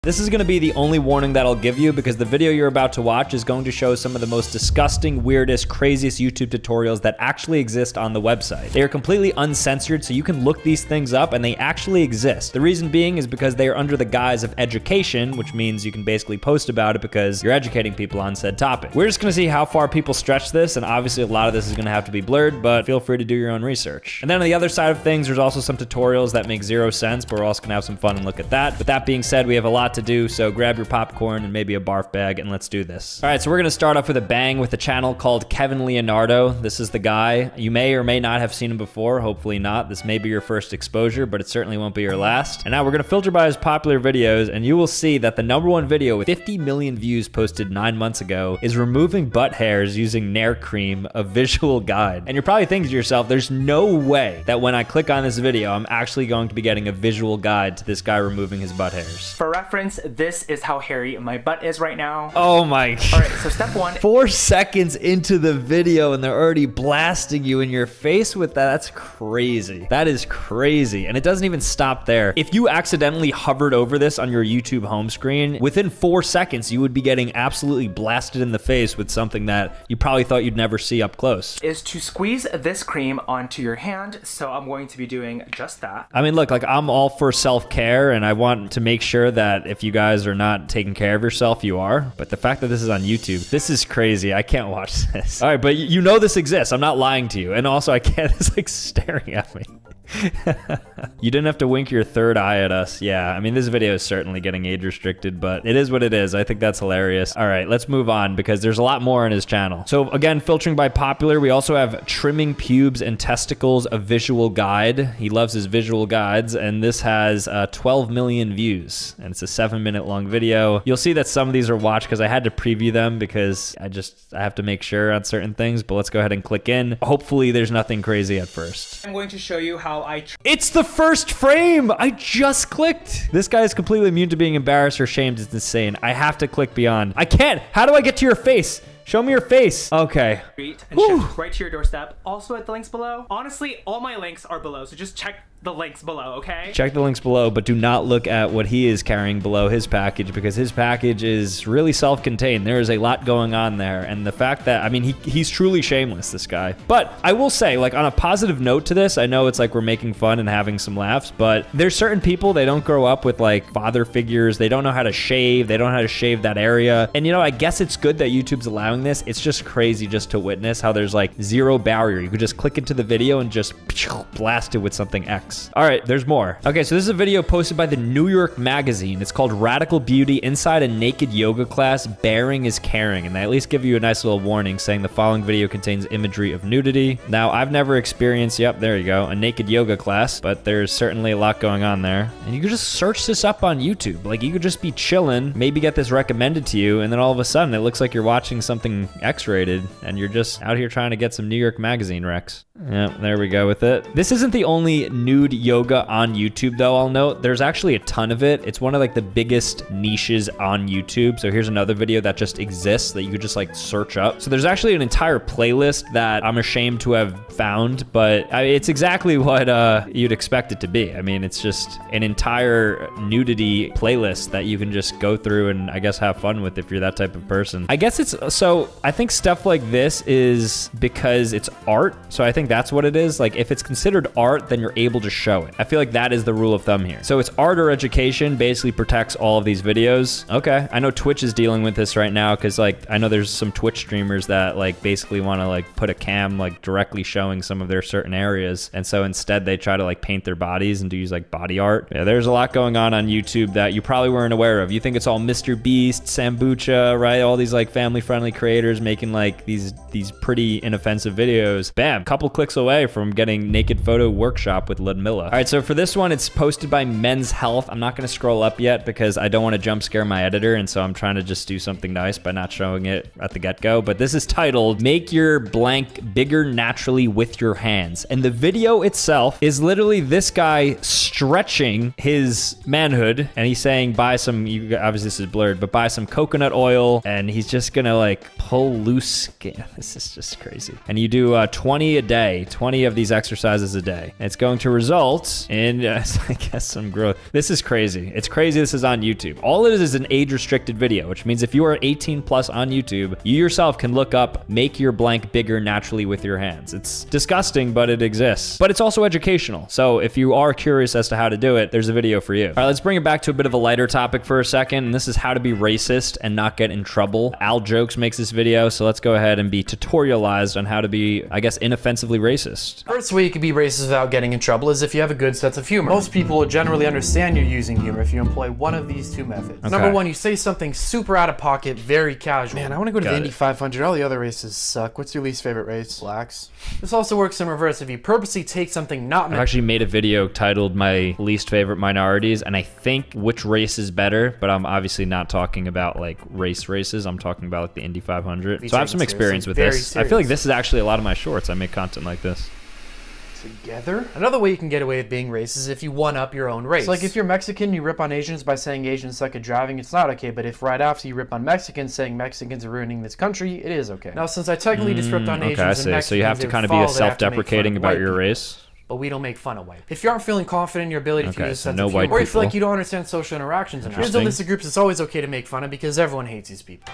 This is going to be the only warning that I'll give you because the video you're about to watch is going to show some of the most disgusting, weirdest, craziest YouTube tutorials that actually exist on the website. They are completely uncensored, so you can look these things up and they actually exist. The reason being is because they are under the guise of education, which means you can basically post about it because you're educating people on said topic. We're just going to see how far people stretch this, and obviously a lot of this is going to have to be blurred, but feel free to do your own research. And then on the other side of things, there's also some tutorials that make zero sense, but we're also going to have some fun and look at that. With that being said, we have a lot to do, so grab your popcorn and maybe a barf bag and let's do this. All right, so we're gonna start off with a bang with a channel called Kevin Leonardo. This is the guy. You may or may not have seen him before, hopefully not. This may be your first exposure, but it certainly won't be your last. And now we're gonna filter by his popular videos, and you will see that the #1 video with 50 million views posted 9 months ago is removing butt hairs using Nair Cream, a visual guide. And you're probably thinking to yourself, there's no way that when I click on this video, I'm actually going to be getting a visual guide to this guy removing his butt hairs. For reference, this is how hairy my butt is right now. Oh my God. All right, so step one. 4 seconds into the video and they're already blasting you in your face with that. That's crazy. That is crazy. And it doesn't even stop there. If you accidentally hovered over this on your YouTube home screen, within 4 seconds, you would be getting absolutely blasted in the face with something that you probably thought you'd never see up close. Is to squeeze this cream onto your hand. So I'm going to be doing just that. I mean, look, like I'm all for self-care and I want to make sure that if you guys are not taking care of yourself, you are. But the fact that this is on YouTube, this is crazy. I can't watch this. All right, but you know this exists. I'm not lying to you. And also I can't, it's like staring at me. You didn't have to wink your third eye at us. Yeah, I mean, this video is certainly getting age restricted, but it is what it is. I think that's hilarious. All right, let's move on because there's a lot more on his channel. So again, filtering by popular, we also have Trimming Pubes and Testicles, a visual guide. He loves his visual guides, and this has 12 million views, and it's a 7-minute long video. You'll see that some of these are watched because I had to preview them because I have to make sure on certain things, but let's go ahead and click in. Hopefully there's nothing crazy at first. I'm going to show you how it's the first frame. I just clicked. This guy is completely immune to being embarrassed or shamed. It's insane. I have to click beyond. I can't. How do I get to your face? Show me your face. Okay. And ship right to your doorstep. Also at the links below. Honestly, all my links are below, so just check the links below, okay? Check the links below, but do not look at what he is carrying below his package because his package is really self-contained. There is a lot going on there, and the fact that, I mean, he's truly shameless, this guy. But I will say, like, on a positive note to this, I know it's like we're making fun and having some laughs, but there's certain people, they don't grow up with like father figures. They don't know how to shave. They don't know how to shave that area. And you know, I guess it's good that YouTube's allowing this. It's just crazy just to witness how there's like zero barrier. You could just click into the video and just blast it with something X. All right, there's more. Okay, so this is a video posted by the New York Magazine. It's called Radical Beauty Inside a Naked Yoga Class, Bearing is Caring. And they at least give you a nice little warning saying the following video contains imagery of nudity. Now, I've never experienced, yep, there you go, a naked yoga class, but there's certainly a lot going on there. And you could just search this up on YouTube. Like, you could just be chilling, maybe get this recommended to you, and then all of a sudden it looks like you're watching something X-rated, and you're just out here trying to get some New York Magazine recs. Yeah, there we go with it. This isn't the only nude yoga on YouTube though, I'll note. There's actually a ton of it. It's one of like the biggest niches on YouTube. So here's another video that just exists that you could just like search up. So there's actually an entire playlist that I'm ashamed to have found, but it's exactly what you'd expect it to be. I mean, it's just an entire nudity playlist that you can just go through and I guess have fun with if you're that type of person. I guess it's, so I think stuff like this is because it's art. So I think that's what it is. Like if it's considered art, then you're able to show it. I feel like that is the rule of thumb here. So it's art or education basically protects all of these videos. Okay, I know Twitch is dealing with this right now because like I know there's some Twitch streamers that like basically want to like put a cam like directly showing some of their certain areas, and so instead they try to like paint their bodies and do use like body art. Yeah, there's a lot going on YouTube that you probably weren't aware of. You think it's all Mr. Beast, Sambucha, right? All these like family-friendly creators making like these pretty inoffensive videos. Bam, couple clicks away from getting naked photo workshop with Ludmilla. All right, so for this one, it's posted by Men's Health. I'm not gonna scroll up yet because I don't want to jump scare my editor, and so I'm trying to just do something nice by not showing it at the get-go. But this is titled, Make Your Blank Bigger Naturally with Your Hands. And the video itself is literally this guy stretching his manhood, and he's saying, buy some, obviously this is blurred, but buy some coconut oil, and he's just gonna like pull loose skin. This is just crazy. And you do 20 a day, 20 of these exercises a day. And it's going to result result in, I guess, some growth. This is crazy. It's crazy this is on YouTube. All it is an age-restricted video, which means if you are 18 plus on YouTube, you yourself can look up, make your blank bigger naturally with your hands. It's disgusting, but it exists. But it's also educational. So if you are curious as to how to do it, there's a video for you. All right, let's bring it back to a bit of a lighter topic for a second. And this is how to be racist and not get in trouble. Al Jokes makes this video, so let's go ahead and be tutorialized on how to be, I guess, inoffensively racist. First way you can be racist without getting in trouble is if you have a good sense of humor. Most people will generally understand you're using humor if you employ one of these two methods. Okay. Number one, you say something super out of pocket, very casual. Man, I want to go to the Indy 500. All the other races suck. What's your least favorite race? Blacks. This also works in reverse. If you purposely take something not I've actually made a video titled My Least Favorite Minorities, and I think which race is better, but I'm obviously not talking about like races. I'm talking about like the Indy 500. So I have some experience with this. I feel like this is actually a lot of my shorts. I make content like this. Together. Another way you can get away with being racist is if you one-up your own race. So like if you're Mexican, you rip on Asians by saying Asians suck at driving, it's not okay. But if right after you rip on Mexicans saying Mexicans are ruining this country, it is okay. Now since I technically just ripped on Asians and Mexicans, so you have to kind of be self-deprecating about your race. But we don't make fun of white. If you aren't feeling confident in your ability to use a sense of humor, or you feel like you don't understand social interactions enough, here's a list of groups it's always okay to make fun of because everyone hates these people.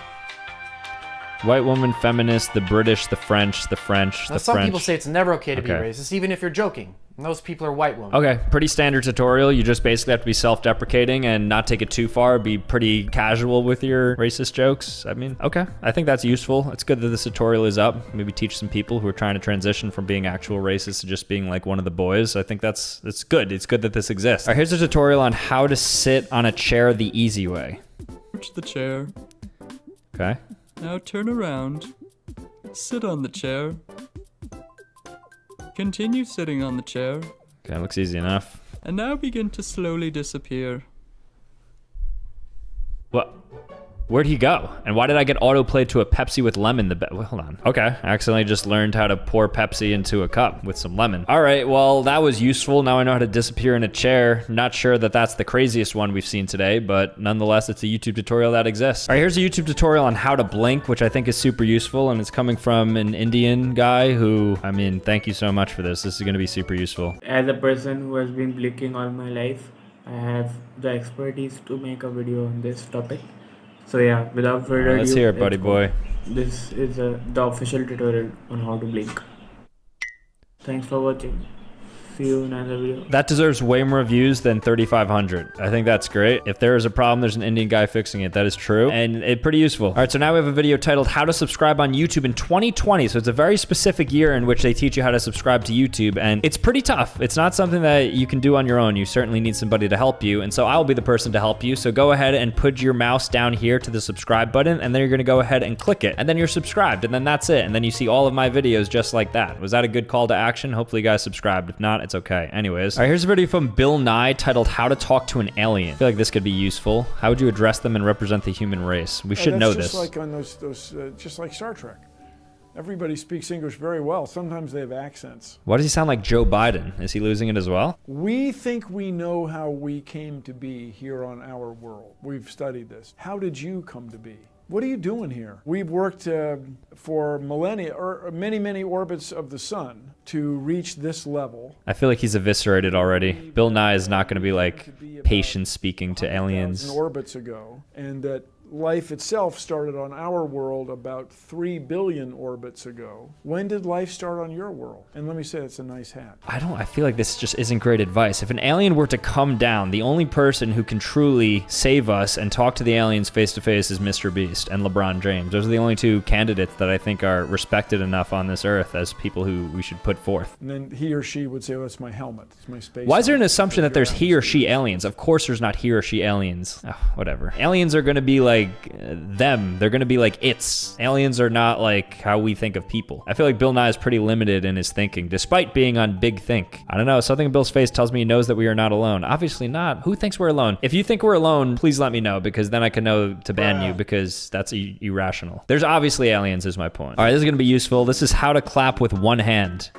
White woman, feminist, the British, the French, the French, now, some people say it's never okay to be racist, even if you're joking. And those people are white women. Okay, pretty standard tutorial. You just basically have to be self-deprecating and not take it too far. Be pretty casual with your racist jokes. I mean, okay. I think that's useful. It's good that this tutorial is up. Maybe teach some people who are trying to transition from being actual racists to just being like one of the boys. I think that's good. It's good that this exists. All right, here's a tutorial on how to sit on a chair the easy way. Approach the chair. Okay. Now turn around. Sit on the chair. Continue sitting on the chair. Okay, looks easy enough. And now begin to slowly disappear. What? Where'd he go? And why did I get autoplayed to a Pepsi with lemon? Well, hold on. Okay, I accidentally just learned how to pour Pepsi into a cup with some lemon. All right, well, that was useful. Now I know how to disappear in a chair. Not sure that that's the craziest one we've seen today, but nonetheless, it's a YouTube tutorial that exists. All right, here's a YouTube tutorial on how to blink, which I think is super useful, and it's coming from an Indian guy who, I mean, thank you so much for this. This is gonna be super useful. As a person who has been blinking all my life, I have the expertise to make a video on this topic. So yeah, without further ado, let's hear it, buddy boy. This is the official tutorial on how to blink. Thanks for watching. See you in another video. That deserves way more views than 3,500. I think that's great. If there is a problem, there's an Indian guy fixing it. That is true, and it's pretty useful. All right, so now we have a video titled How to Subscribe on YouTube in 2020. So it's a very specific year in which they teach you how to subscribe to YouTube, and it's pretty tough. It's not something that you can do on your own. You certainly need somebody to help you, and so I'll be the person to help you. So go ahead and put your mouse down here to the subscribe button, and then you're gonna go ahead and click it, and then you're subscribed, and then that's it. And then you see all of my videos just like that. Was that a good call to action? Hopefully you guys subscribed. If not, it's okay. Anyways, all right, here's a video from Bill Nye titled How to Talk to an Alien. I feel like this could be useful. How would you address them and represent the human race? We should know this. Just like on just like Star Trek. Everybody speaks English very well. Sometimes they have accents. Why does he sound like Joe Biden? Is he losing it as well? We think we know how we came to be here on our world. We've studied this. How did you come to be? What are you doing here? We've worked for millennia, or many orbits of the sun to reach this level. I feel like he's eviscerated already. Bill Nye is not going to be like patient speaking to aliens. Orbits ago, and that life itself started on our world about 3 billion orbits ago. When did life start on your world? And let me say, it's a nice hat. I feel like this just isn't great advice. If an alien were to come down, the only person who can truly save us and talk to the aliens face to face is Mr. Beast and LeBron James. Those are the only two candidates that I think are respected enough on this earth as people who we should put forth. And then he or she would say, well, it's my helmet, it's my space. Why is there an assumption that there's he or she aliens? Of course there's not he or she aliens. Oh, whatever. Aliens are gonna be like them. They're gonna be like it's. Aliens are not like how we think of people. I feel like Bill Nye is pretty limited in his thinking, despite being on Big Think. I don't know, something in Bill's face tells me he knows that we are not alone. Obviously not. Who thinks we're alone? If you think we're alone, please let me know, because then I can know to ban you, because that's irrational. There's obviously aliens is my point. All right, this is gonna be useful. This is how to clap with one hand.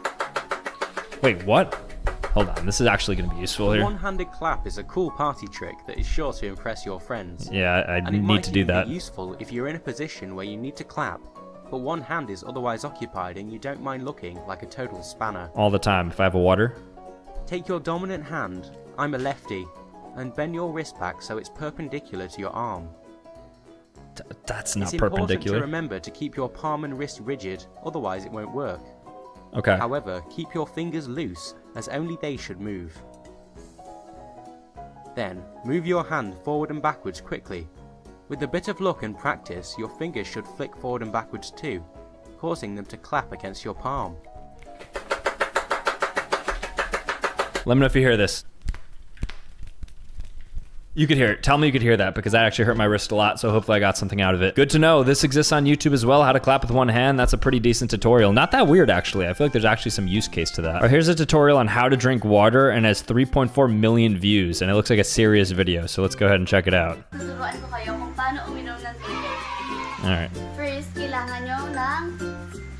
Wait, what? Hold on, this is actually going to be useful here. One-handed clap is a cool party trick that is sure to impress your friends. Yeah, I need to do that. It might be useful if you're in a position where you need to clap, but one hand is otherwise occupied and you don't mind looking like a total spanner. All the time, if I have a water. Take your dominant hand, I'm a lefty, and bend your wrist back so it's perpendicular to your arm. That's not It's important perpendicular. to remember to keep your palm and wrist rigid, otherwise it won't work. Okay. However, keep your fingers loose, as only they should move. Then, move your hand forward and backwards quickly. With a bit of luck and practice, your fingers should flick forward and backwards too, causing them to clap against your palm. Let me know if you hear this. You could hear it. Tell me you could hear that, because that actually hurt my wrist a lot, so hopefully I got something out of it. Good to know. This exists on YouTube as well, how to clap with one hand. That's a pretty decent tutorial. Not that weird, actually. I feel like there's actually some use case to that. All right, here's a tutorial on how to drink water, and it has 3.4 million views, and it looks like a serious video, so let's go ahead and check it out. Tuturuan ko kayo kung paano uminom ng tubig. All right. First, kailangan nyo ng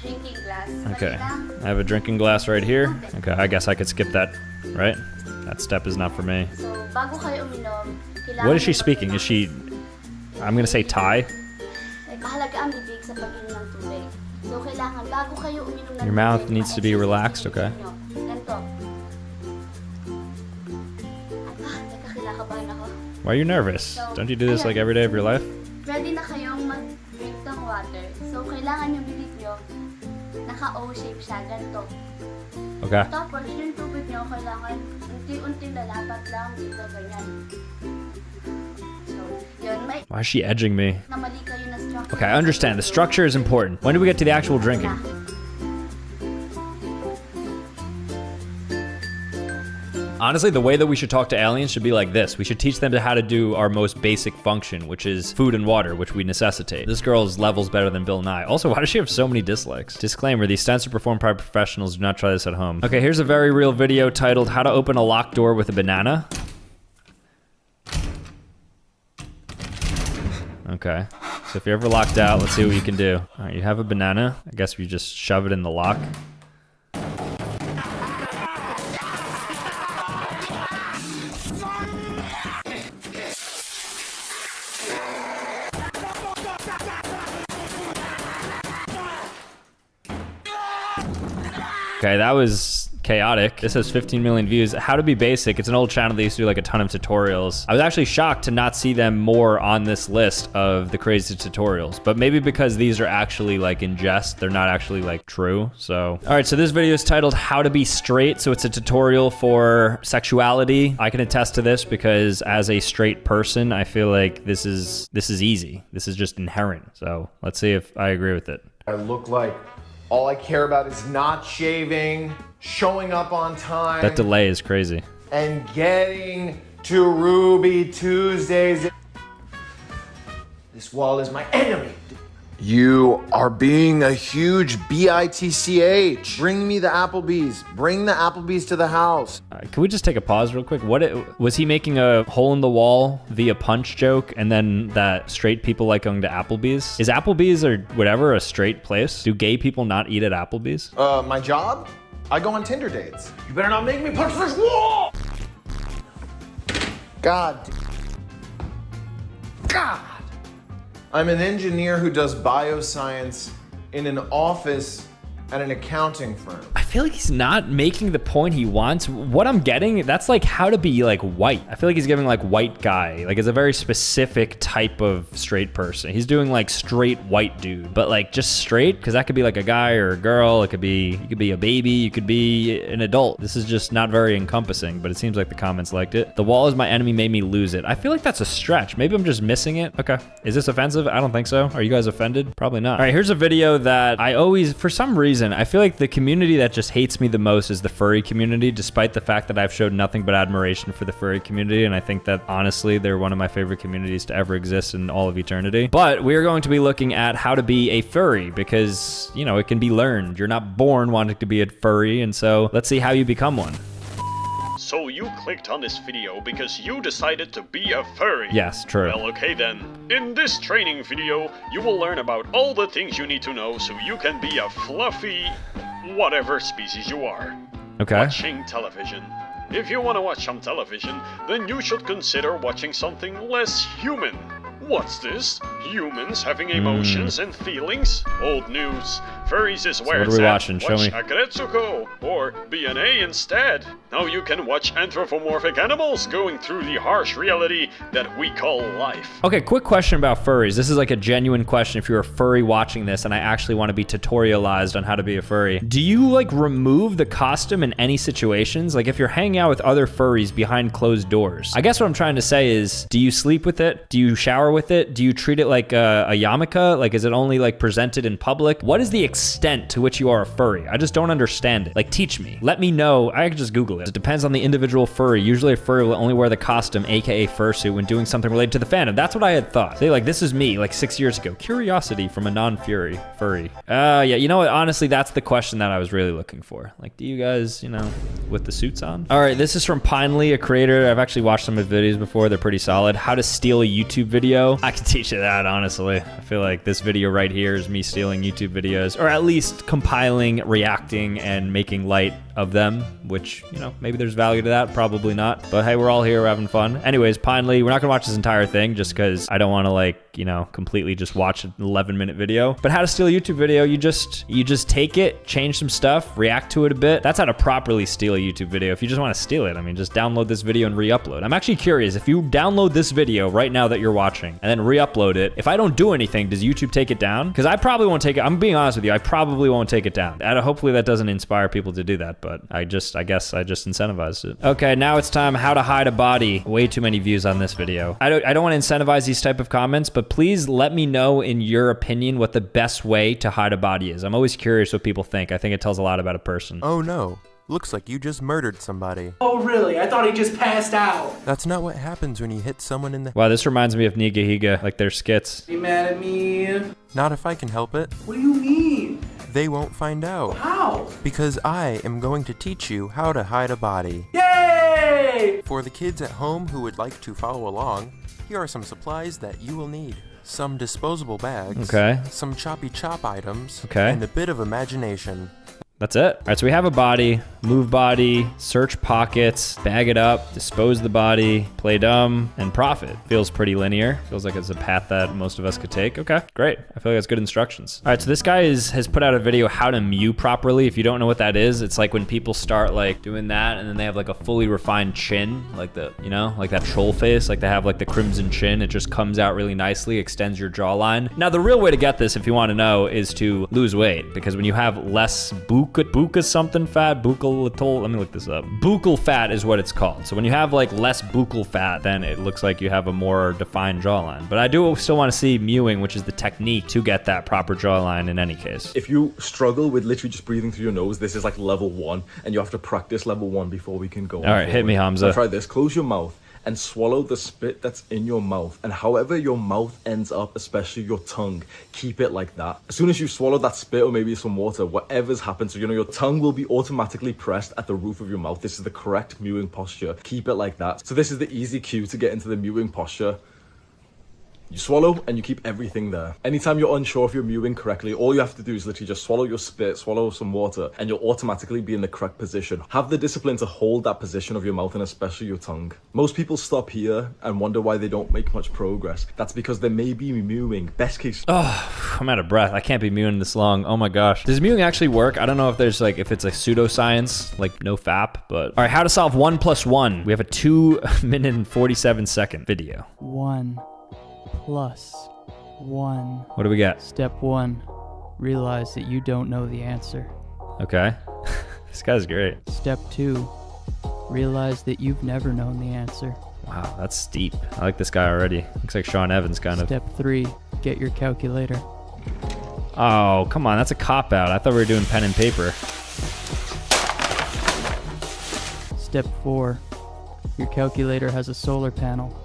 drinking glass. Okay. I have a drinking glass right here. Okay, I guess I could skip that, right? That step is not for me. So, bago kayo uminom, kailangan What is she nyo speaking? Is she... I'm gonna say Thai? Like, mahalaga ang bibig sa pag-inom ng tubig. So, kailangan bago kayo uminom ng Your mouth tubig, needs to be relaxed, okay? Ganito. Teka, kinakabahan ako. Why are you nervous? Don't you do this like every day of your life? Ready na kayong mag-drink ng water. So, kailangan yung bibig nyo, naka-O shape siya, ganito. Okay. Tapos, yung tubig nyo, kailangan unti-unti lalapat lang dito, ganyan. So, yun, may Why is she edging me? namali kayo na structure. Okay, I understand. The structure is important. When do we get to the actual drinking? Honestly, the way that we should talk to aliens should be like this. We should teach them how to do our most basic function, which is food and water, which we necessitate. This girl's level's better than Bill Nye. Also, why does she have so many dislikes? Disclaimer, these stunts are performed by professionals. Do not try this at home. Okay, here's a very real video titled How to Open a Locked Door with a Banana. Okay, so if you're ever locked out, let's see what you can do. All right, you have a banana. I guess you just shove it in the lock. Okay, that was chaotic. This has 15 million views. How to Be Basic. It's an old channel that used to do like a ton of tutorials. I was actually shocked to not see them more on this list of the crazy tutorials, but maybe because these are actually like in jest, they're not actually like true. So, all right, so this video is titled How to Be Straight. So it's a tutorial for sexuality. I can attest to this because as a straight person, I feel like this is easy. This is just inherent. So let's see if I agree with it. I look like all I care about is not shaving, showing up on time, That delay is crazy. and getting to Ruby Tuesdays. This wall is my enemy. You are being a huge bitch. Bring me the Applebee's. Bring the Applebee's to the house. Can we just take a pause real quick? Was he making a hole in the wall via punch joke and then that straight people like going to Applebee's? Is Applebee's or whatever a straight place? Do gay people not eat at Applebee's? My job? I go on Tinder dates. You better not make me punch this wall! God. I'm an engineer who does bioscience in an office at an accounting firm. I feel like he's not making the point he wants. What I'm getting, that's like how to be like white. I feel like he's giving like white guy. Like it's a very specific type of straight person. He's doing like straight white dude, but like just straight, because that could be like a guy or a girl. You could be a baby. You could be an adult. This is just not very encompassing, but it seems like the comments liked it. The wall is my enemy made me lose it. I feel like that's a stretch. Maybe I'm just missing it. Okay. Is this offensive? I don't think so. Are you guys offended? Probably not. All right, here's a video that I always, for some reason, I feel like the community that just hates me the most is the furry community, despite the fact that I've showed nothing but admiration for the furry community, and I think that honestly they're one of my favorite communities to ever exist in all of eternity. But we are going to be looking at how to be a furry because, you know, it can be learned. You're not born wanting to be a furry, and so let's see how you become one. So you clicked on this video because you decided to be a furry? Yes, true. Well, okay then. In this training video, you will learn about all the things you need to know so you can be a fluffy, whatever species you are. Okay. Watching television. If you want to watch some television, then you should consider watching something less human. What's this? Humans having emotions and feelings? Old news. Furries is where what are it's we at. watching? Show Watch me. Agretsuko or BNA instead. Now you can watch anthropomorphic animals going through the harsh reality that we call life. Okay, quick question about furries. This is like a genuine question if you're a furry watching this and I actually want to be tutorialized on how to be a furry. Do you like remove the costume in any situations? Like if you're hanging out with other furries behind closed doors. I guess what I'm trying to say is, do you sleep with it? Do you shower with it? Do you treat it like a yarmulke? Like is it only like presented in public? What is the extent to which you are a furry? I just don't understand it. Like teach me. Let me know. I can just Google it. It depends on the individual furry. Usually a furry will only wear the costume, aka fursuit, when doing something related to the fandom. That's what I had thought. Say like this is me like 6 years ago. Curiosity from a non-furry furry. Yeah, you know what? Honestly, that's the question that I was really looking for. Like, do you guys, you know, with the suits on? All right, this is from Pinely, a creator. I've actually watched some of his videos before. They're pretty solid. How to steal a YouTube video. I can teach you that, honestly. I feel like this video right here is me stealing YouTube videos, or at least compiling, reacting, and making light of them, which, you know, maybe there's value to that, probably not. But hey, we're all here, we're having fun. Anyways, Pinely, we're not gonna watch this entire thing just because I don't want to like, you know, completely just watch an 11-minute video. But how to steal a YouTube video, you just take it, change some stuff, react to it a bit. That's how to properly steal a YouTube video. If you just want to steal it, I mean, just download this video and re-upload. I'm actually curious, if you download this video right now that you're watching and then re-upload it, if I don't do anything, does YouTube take it down? Because I probably won't take it. I'm being honest with you, I probably won't take it down. And hopefully that doesn't inspire people to do that, but I guess I just incentivized it. Okay, now it's time, how to hide a body. Way too many views on this video. I don't want to incentivize these type of comments, but please let me know in your opinion what the best way to hide a body is. I'm always curious what people think. I think it tells a lot about a person. Oh no. Looks like you just murdered somebody. Oh really? I thought he just passed out. That's not what happens when you hit someone in the... Wow, this reminds me of Nigahiga, like their skits. You mad at me? Not if I can help it. What do you mean? They won't find out. How? Because I am going to teach you how to hide a body. Yay! For the kids at home who would like to follow along, here are some supplies that you will need. Some disposable bags. Okay. Some choppy chop items. Okay. And a bit of imagination. That's it. All right, so we have a body, move body, search pockets, bag it up, dispose the body, play dumb, and profit. Feels pretty linear. Feels like it's a path that most of us could take. Okay, great. I feel like that's good instructions. All right, so this guy has put out a video how to mew properly. If you don't know what that is, it's like when people start like doing that and then they have like a fully refined chin, like the, you know, like that troll face, like they have like the crimson chin. It just comes out really nicely, extends your jawline. Now, the real way to get this, if you want to know, is to lose weight, because when you have less buccal something fat, buccal, let me look this up. Buccal fat is what it's called. So when you have like less buccal fat, then it looks like you have a more defined jawline. But I do still want to see mewing, which is the technique to get that proper jawline in any case. If you struggle with literally just breathing through your nose, this is like level 1, and you have to practice level 1 before we can go on. All right, hit me, Hamza. So try this. Close your mouth and swallow the spit that's in your mouth, and however your mouth ends up, especially your tongue, keep it like that. As soon as you swallow that spit or maybe some water, whatever's happened, so you know your tongue will be automatically pressed at the roof of your mouth. This is the correct mewing posture. Keep it like that. So this is the easy cue to get into the mewing posture. You swallow and you keep everything there. Anytime you're unsure if you're mewing correctly, all you have to do is literally just swallow your spit, swallow some water, and you'll automatically be in the correct position. Have the discipline to hold that position of your mouth and especially your tongue. Most people stop here and wonder why they don't make much progress. That's because they may be mewing. Best case. Oh, I'm out of breath. I can't be mewing this long. Oh my gosh. Does mewing actually work? I don't know if there's like, if it's like pseudoscience, like no FAP, but. All right, how to solve 1 + 1. We have a 2-minute and 47-second video. 1 + 1. What do we got? Step 1, realize that you don't know the answer. Okay. This guy's great. Step 2, realize that you've never known the answer. Wow, that's steep. I like this guy already. Looks like Sean Evans kind of. Step 3, get your calculator. Oh, come on, that's a cop-out. I thought we were doing pen and paper. Step 4, your calculator has a solar panel.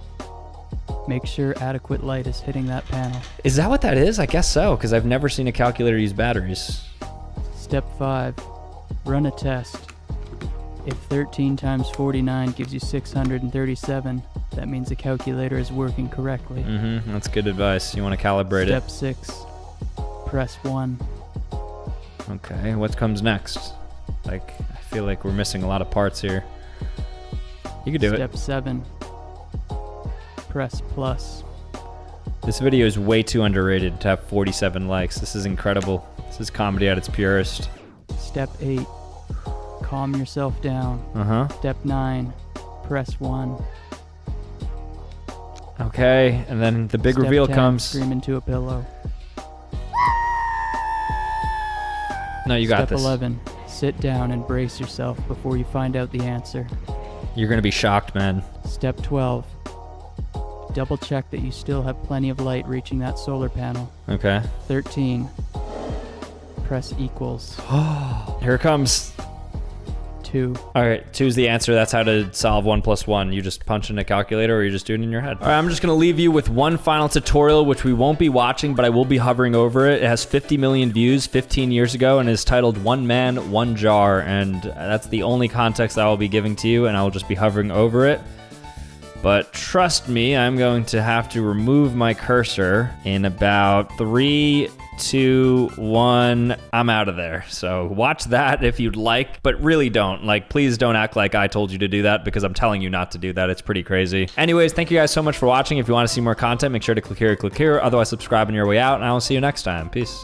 Make sure adequate light is hitting that panel. Is that what that is? I guess so, because I've never seen a calculator use batteries. Step 5, run a test. If 13 times 49 gives you 637, that means the calculator is working correctly. That's good advice. You want to calibrate Step 6, press 1. Okay, what comes next? Like, I feel like we're missing a lot of parts here. You can do it. Step 7, press plus. This video is way too underrated to have 47 likes. This is incredible. This is comedy at its purest. Step 8. Calm yourself down. Step 9. Press 1. Okay, and then the big Step reveal 10, comes. Scream into a pillow. No, you got Step this. 11. Sit down and brace yourself before you find out the answer. You're gonna be shocked, man. Step 12. Double check that you still have plenty of light reaching that solar panel. Okay. 13. Press equals. Here it comes. 2. All right, 2 is the answer. That's how to solve 1 + 1. You just punch in a calculator or you just do it in your head. All right, I'm just gonna leave you with one final tutorial, which we won't be watching, but I will be hovering over it. It has 50 million views 15 years ago and is titled One Man, One Jar. And that's the only context I will be giving to you, and I will just be hovering over it. But trust me, I'm going to have to remove my cursor in about 3, 2, 1. I'm out of there. So watch that if you'd like, but really don't. Like, please don't act like I told you to do that, because I'm telling you not to do that. It's pretty crazy. Anyways, thank you guys so much for watching. If you want to see more content, make sure to click here, Otherwise, subscribe on your way out, and I will see you next time. Peace.